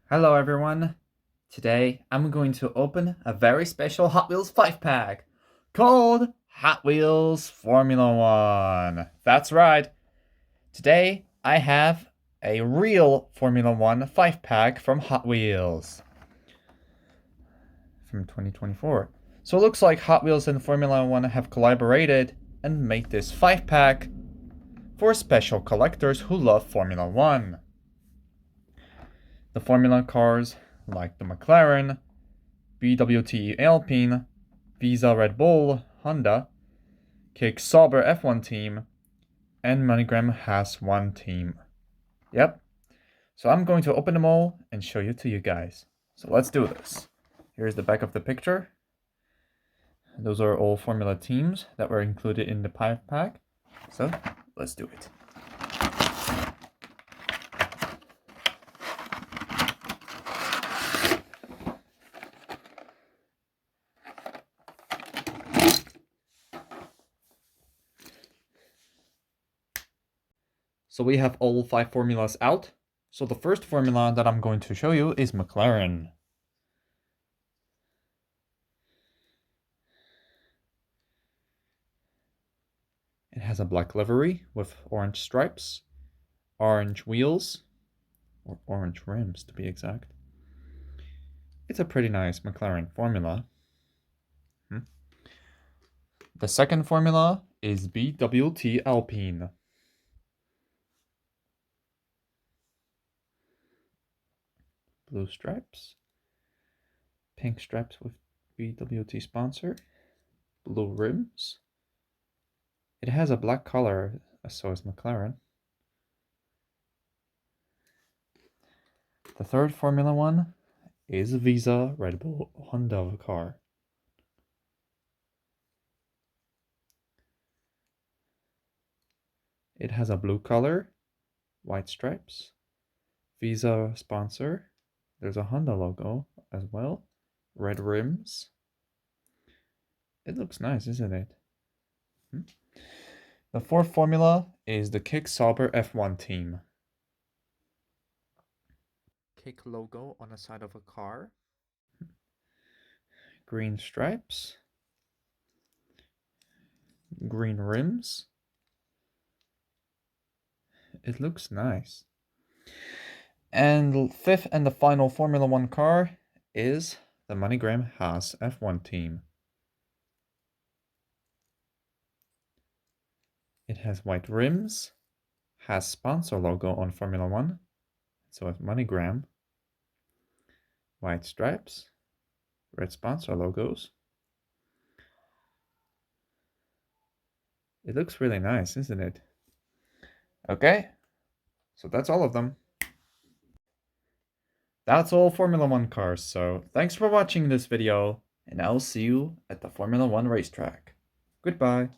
Hello everyone! Today I'm going to open a very special Hot Wheels 5-pack called Hot Wheels Formula 1. That's right! Today I have a real Formula 1 5-pack from Hot Wheels from 2024. So it looks like Hot Wheels and Formula 1 have collaborated and made this 5-pack for special collectors who love Formula 1. The Formula cars like the McLaren, BWT Alpine, Visa Red Bull, Honda, Kick Sauber F1 team, and MoneyGram has one team. Yep. So I'm going to open them all and show you to you guys. So let's do this. Here's the back of the picture. Those are all Formula teams that were included in the 5-pack. So let's do it. So we have all 5 formulas out. So the first formula that I'm going to show you is McLaren. It has a black livery with orange stripes, orange wheels, or orange rims to be exact. It's a pretty nice McLaren formula. The second formula is BWT Alpine. Blue stripes, pink stripes with BWT sponsor, blue rims. It has a black color, so is McLaren. The third Formula 1 is Visa Red Bull Honda car. It has a blue color, white stripes, Visa sponsor. There's a Honda logo as well, red rims. It looks nice, isn't it? The fourth formula is the Kick Sauber F1 team. Kick logo on the side of a car. Green stripes. Green rims. It looks nice. And the fifth and the final Formula 1 car is the MoneyGram Haas F1 team. It has white rims, has sponsor logo on Formula 1, so it's MoneyGram, white stripes, red sponsor logos. It looks really nice, isn't it? Okay, so that's all of them. That's all Formula 1 cars, so thanks for watching this video, and I'll see you at the Formula 1 racetrack. Goodbye.